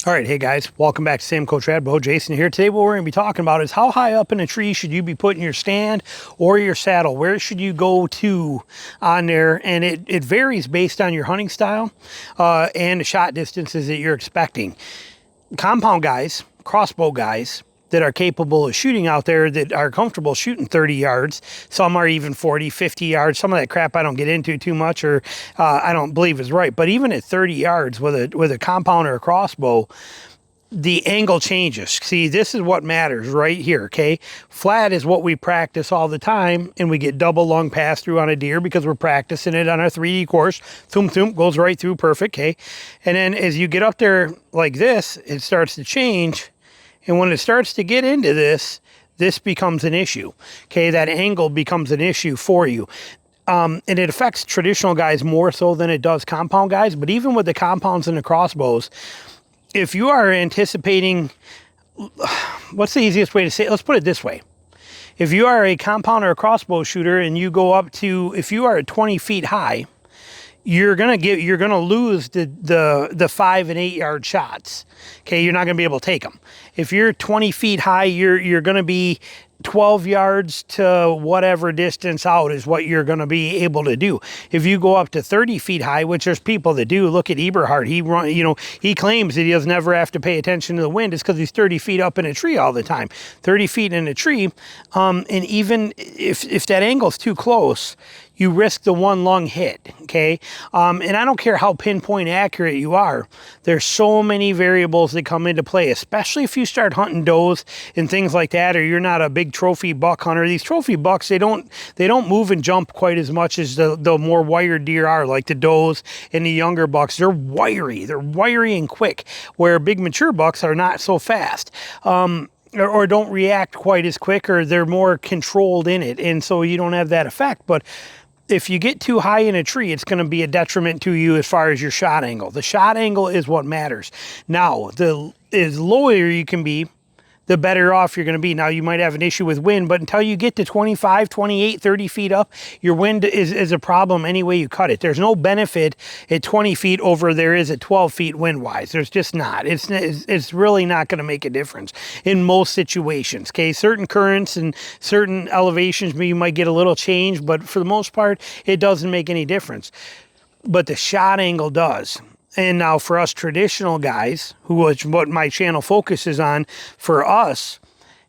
All right, hey guys, welcome back to Sam Coach Radbo. Jason here. Today what we're going to be talking about is how high up in a tree should you be putting your stand or your saddle? Where should you go to on there? And it varies based on your hunting style and the shot distances that you're expecting. Compound guys, crossbow guys that are capable of shooting out there, that are comfortable shooting 30 yards. Some are even 40, 50 yards. Some of that crap I don't get into too much, or I don't believe is right. But even at 30 yards with a compound or a crossbow, the angle changes. See, this is what matters right here, okay? Flat is what we practice all the time, and we get double lung pass through on a deer because we're practicing it on our 3D course. Thump, thump, goes right through, perfect, okay? And then as you get up there like this, it starts to change. And when it starts to get into this becomes an issue, okay? That angle becomes an issue for you. And it affects traditional guys more so than it does compound guys. But even with the compounds and the crossbows, if you are anticipating, what's the easiest way to say it? Let's put it this way. If you are a compound or a crossbow shooter and you go up to, if you are at 20 feet high, you're gonna lose the 5 and 8 yard shots. Okay, you're not gonna be able to take them. If you're 20 feet high, you're gonna be 12 yards to whatever distance out is what you're going to be able to do. If you go up to 30 feet high, which there's people that do, look at Eberhard. He claims that he doesn't ever have to pay attention to the wind. It's because he's 30 feet up in a tree all the time. 30 feet in a tree, and even if that angle's too close, you risk the one lung hit, okay? And I don't care how pinpoint accurate you are. There's so many variables that come into play, especially if you start hunting does and things like that, or you're not a big trophy buck hunter. These trophy bucks, they don't move and jump quite as much as the more wired deer are, like the does and the younger bucks. They're wiry and quick, where big mature bucks are not so fast. Or don't react quite as quick, or they're more controlled in it, and so you don't have that effect. But if you get too high in a tree, it's going to be a detriment to you as far as your shot angle. The shot angle is what matters. Now, as lower you can be, the better off you're going to be. Now, you might have an issue with wind, but until you get to 25, 28, 30 feet up, your wind is a problem any way you cut it. There's no benefit at 20 feet over there is at 12 feet wind-wise. There's just not. It's really not going to make a difference in most situations, okay? Certain currents and certain elevations, you might get a little change, but for the most part, it doesn't make any difference. But the shot angle does. And now for us traditional guys, which what my channel focuses on, for us,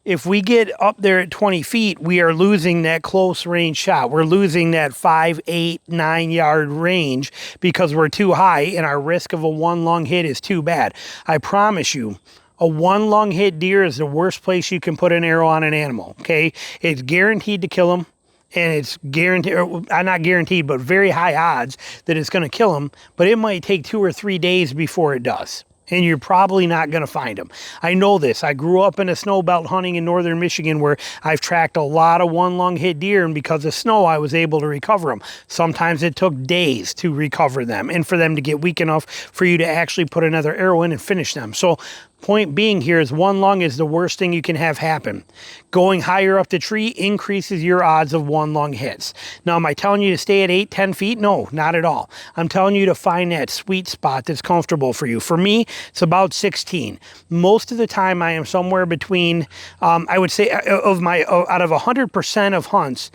if we get up there at 20 feet, we are losing that close range shot. We're losing that 5, 8, 9 yard range because we're too high and our risk of a one lung hit is too bad. I promise you, a one lung hit deer is the worst place you can put an arrow on an animal, okay? It's guaranteed to kill them. And it's guaranteed, or not guaranteed, but very high odds that it's going to kill them. But it might take 2 or 3 days before it does. And you're probably not going to find them. I know this. I grew up in a snow belt hunting in northern Michigan where I've tracked a lot of one lung hit deer, and because of snow, I was able to recover them. Sometimes it took days to recover them and for them to get weak enough for you to actually put another arrow in and finish them. So point being here is one lung is the worst thing you can have happen. Going higher up the tree increases your odds of one lung hits. Now, am I telling you to stay at 8, 10 feet? No, not at all. I'm telling you to find that sweet spot that's comfortable for you. For me, it's about 16. Most of the time I am somewhere between, I would say out of 100% of hunts,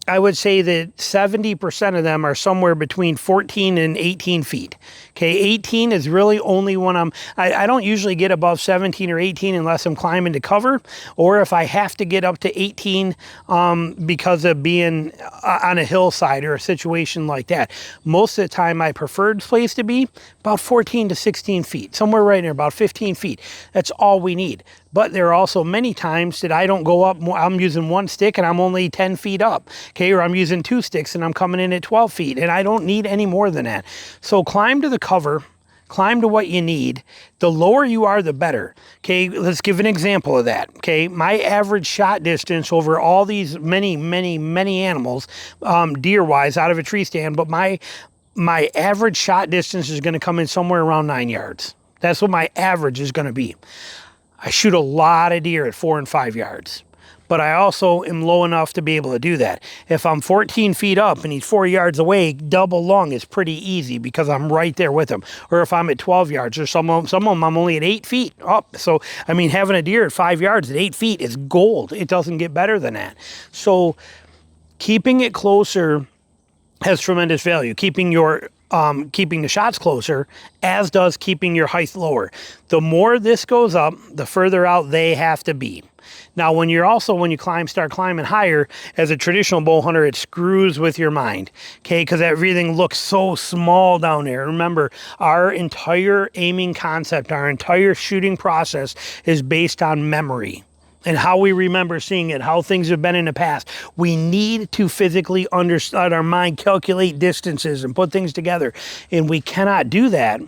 I would say that 70% of them are somewhere between 14 and 18 feet. Okay, 18 is really only when I don't usually get above 17 or 18 unless I'm climbing to cover, or if I have to get up to 18 because of being on a hillside or a situation like that. Most of the time, my preferred place to be, about 14 to 16 feet, somewhere right there, about 15 feet. That's all we need. But there are also many times that I don't go up, I'm using one stick and I'm only 10 feet up, okay? Or I'm using 2 sticks and I'm coming in at 12 feet and I don't need any more than that. So climb to the cover, climb to what you need. The lower you are, the better, okay? Let's give an example of that, okay? My average shot distance over all these many animals, deer-wise, out of a tree stand, but my average shot distance is gonna come in somewhere around 9 yards. That's what my average is gonna be. I shoot a lot of deer at 4 and 5 yards. but I also am low enough to be able to do that. If I'm 14 feet up and he's 4 yards away, double lung is pretty easy because I'm right there with him. Or if I'm at 12 yards, or some of them I'm only at 8 feet up. So, I mean, having a deer at 5 yards at 8 feet is gold. It doesn't get better than that. So keeping it closer has tremendous value. Keeping the shots closer, as does keeping your height lower. The more this goes up, the further out they have to be. Now, when you start climbing higher, as a traditional bow hunter, it screws with your mind, okay? Because everything looks so small down there. Remember, our entire aiming concept, our entire shooting process is based on memory and how we remember seeing it, how things have been in the past. We need to physically understand our mind, calculate distances and put things together. And we cannot do that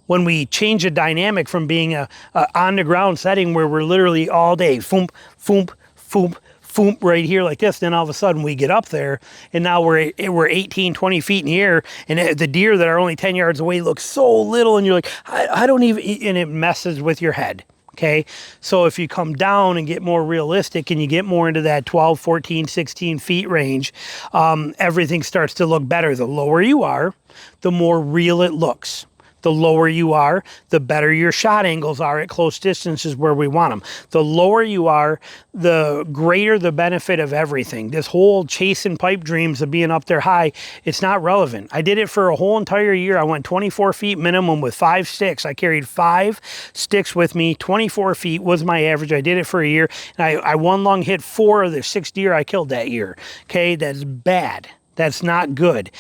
when we change the dynamic from being a on the ground setting where we're literally all day, foomp, foomp, foomp, foomp, right here like this. Then all of a sudden we get up there and now we're 18, 20 feet in the air, and the deer that are only 10 yards away look so little, and you're like, I don't even, and it messes with your head. Okay, so if you come down and get more realistic and you get more into that 12, 14, 16 feet range, everything starts to look better. The lower you are, the more real it looks. The lower you are, the better your shot angles are at close distances where we want them. The lower you are, the greater the benefit of everything. This whole chasing pipe dreams of being up there high, it's not relevant. I did it for a whole entire year. I went 24 feet minimum with 5 sticks. I carried 5 sticks with me. 24 feet was my average. I did it for a year. And I one lung hit 4 of the 6 deer I killed that year. Okay, that's bad. That's not good.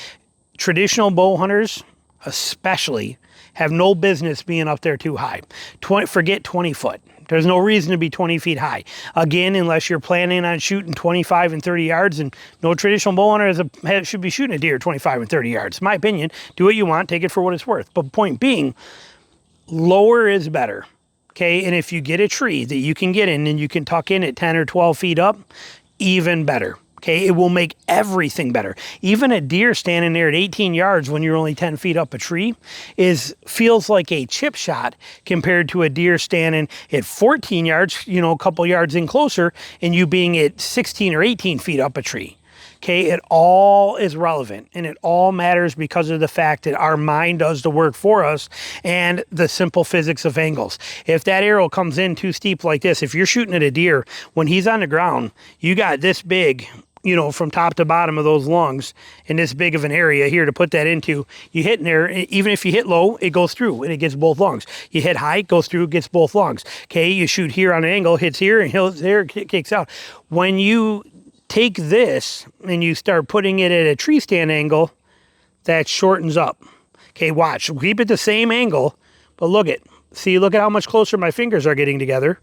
Traditional bow hunters, especially, have no business being up there too high. Forget 20 foot. There's no reason to be 20 feet high. Again, unless you're planning on shooting 25 and 30 yards, and no traditional bow hunter should be shooting a deer 25 and 30 yards. In my opinion, do what you want, take it for what it's worth. But point being, lower is better. Okay, and if you get a tree that you can get in and you can tuck in at 10 or 12 feet up, even better. Okay, it will make everything better. Even a deer standing there at 18 yards when you're only 10 feet up a tree feels like a chip shot compared to a deer standing at 14 yards, a couple yards in closer, and you being at 16 or 18 feet up a tree. Okay, it all is relevant, and it all matters because of the fact that our mind does the work for us and the simple physics of angles. If that arrow comes in too steep like this, if you're shooting at a deer, when he's on the ground, you got this big, from top to bottom of those lungs in this big of an area here to put that into. You hit in there, even if you hit low, it goes through and it gets both lungs. You hit high, it goes through, gets both lungs. Okay, you shoot here on an angle, hits here, and hits there, kicks out. When you take this and you start putting it at a tree stand angle, that shortens up. Okay, watch. Keep it the same angle, but look at how much closer my fingers are getting together.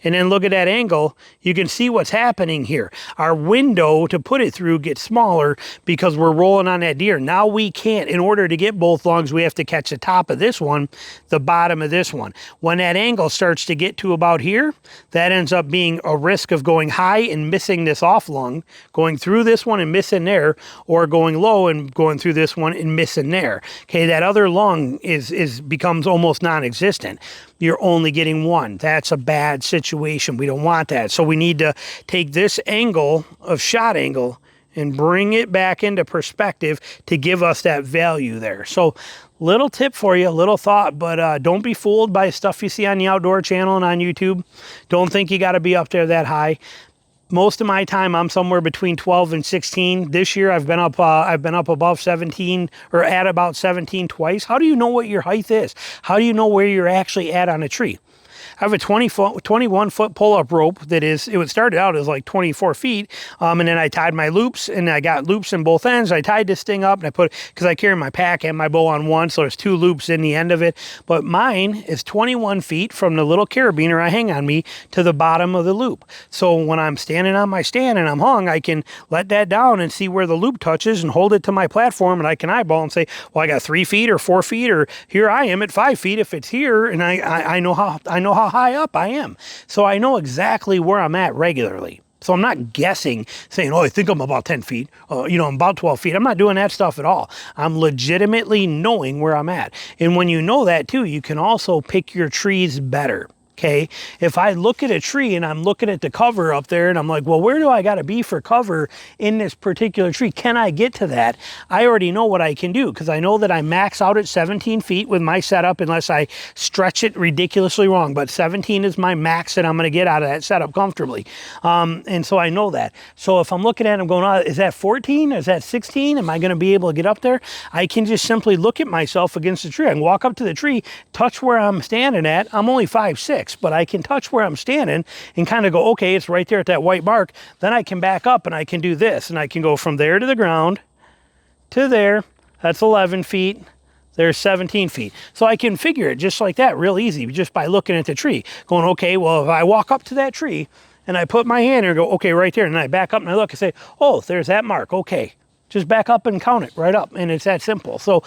And then look at that angle, you can see what's happening here. Our window to put it through gets smaller because we're rolling on that deer. Now we can't, in order to get both lungs, we have to catch the top of this one, the bottom of this one. When that angle starts to get to about here, that ends up being a risk of going high and missing this off lung, going through this one and missing there, or going low and going through this one and missing there. Okay, that other lung becomes almost non-existent. You're only getting one. That's a bad situation. We don't want that. So we need to take this angle of shot angle and bring it back into perspective to give us that value there. So little tip for you, little thought, but don't be fooled by stuff you see on the Outdoor Channel and on YouTube. Don't think you got to be up there that high. Most of my time, I'm somewhere between 12 and 16. This year, I've been up above 17 or at about 17 twice. How do you know what your height is? How do you know where you're actually at on a tree? I have a 21 foot pull-up rope it started out as like 24 feet, and then I tied my loops, and I got loops in both ends. I tied this thing up, and because I carry my pack and my bow on one, so there's 2 loops in the end of it. But mine is 21 feet from the little carabiner I hang on me to the bottom of the loop. So when I'm standing on my stand and I'm hung, I can let that down and see where the loop touches and hold it to my platform, and I can eyeball and say, well, I got 3 feet or 4 feet, or here I am at 5 feet if it's here, and I know how high up I am. So I know exactly where I'm at regularly. So I'm not guessing, saying, I think I'm about 10 feet, I'm about 12 feet. I'm not doing that stuff at all. I'm legitimately knowing where I'm at. And when you know that too, you can also pick your trees better. Okay, if I look at a tree and I'm looking at the cover up there and I'm like, well, where do I got to be for cover in this particular tree? Can I get to that? I already know what I can do because I know that I max out at 17 feet with my setup unless I stretch it ridiculously wrong. But 17 is my max that I'm going to get out of that setup comfortably. And so I know that. So if I'm looking at it, I'm going, oh, is that 14? Is that 16? Am I going to be able to get up there? I can just simply look at myself against the tree. I can walk up to the tree, touch where I'm standing at. I'm only 5'6". But I can touch where I'm standing and kind of go, okay, it's right there at that white mark. Then I can back up and I can do this. And I can go from there to the ground to there. That's 11 feet. There's 17 feet. So I can figure it just like that, real easy, just by looking at the tree. Going, okay, well, if I walk up to that tree and I put my hand and go, okay, right there. And then I back up and I look and say, oh, there's that mark. Okay, just back up and count it right up. And it's that simple. So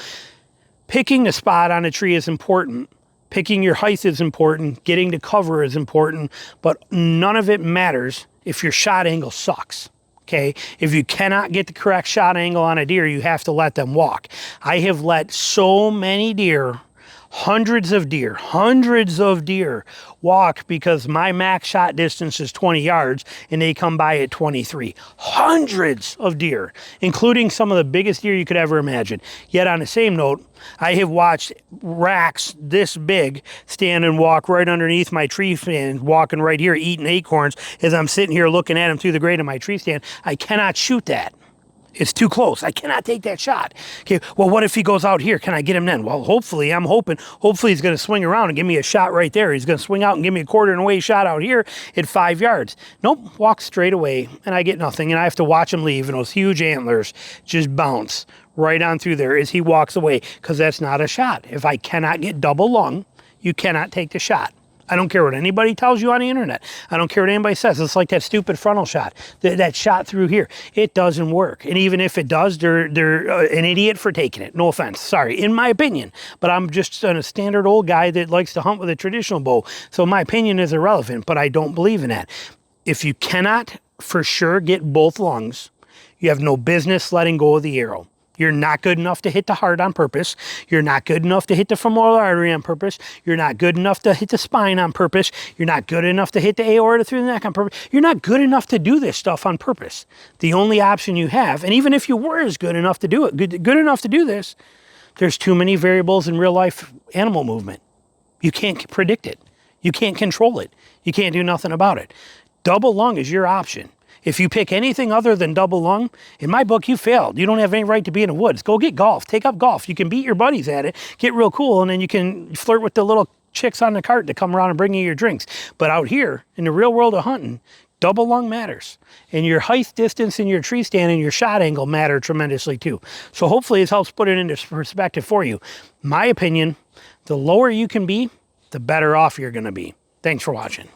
picking the spot on a tree is important. Picking your height is important, getting to cover is important, but none of it matters if your shot angle sucks, okay? If you cannot get the correct shot angle on a deer, you have to let them walk. I have let so many deer, hundreds of deer walk because my max shot distance is 20 yards and they come by at 23. Hundreds of deer, including some of the biggest deer you could ever imagine. Yet on the same note, I have watched racks this big stand and walk right underneath my tree stand, walking right here, eating acorns as I'm sitting here looking at them through the grate of my tree stand. I cannot shoot that. It's too close. I cannot take that shot. Okay, well, what if he goes out here? Can I get him then? Well, hopefully he's going to swing around and give me a shot right there. He's going to swing out and give me a quarter and away shot out here at 5 yards. Nope, walk straight away, and I get nothing, and I have to watch him leave, and those huge antlers just bounce right on through there as he walks away, because that's not a shot. If I cannot get double lung, you cannot take the shot. I don't care what anybody tells you on the internet. I don't care what anybody says. It's like that stupid frontal shot, that shot through here. It doesn't work. And even if it does, they're an idiot for taking it. No offense. Sorry, in my opinion. But I'm just a standard old guy that likes to hunt with a traditional bow. So my opinion is irrelevant, but I don't believe in that. If you cannot for sure get both lungs, you have no business letting go of the arrow. You're not good enough to hit the heart on purpose. You're not good enough to hit the femoral artery on purpose. You're not good enough to hit the spine on purpose. You're not good enough to hit the aorta through the neck on purpose. You're not good enough to do this stuff on purpose. The only option you have, and even if you were as good enough to do it, good enough to do this, there's too many variables in real life animal movement. You can't predict it. You can't control it. You can't do nothing about it. Double lung is your option. If you pick anything other than double lung, in my book, you failed. You don't have any right to be in the woods. Go get golf. Take up golf. You can beat your buddies at it, get real cool, and then you can flirt with the little chicks on the cart that come around and bring you your drinks. But out here, in the real world of hunting, double lung matters. And your height, distance, and your tree stand and your shot angle matter tremendously too. So hopefully this helps put it into perspective for you. My opinion, the lower you can be, the better off you're going to be. Thanks for watching.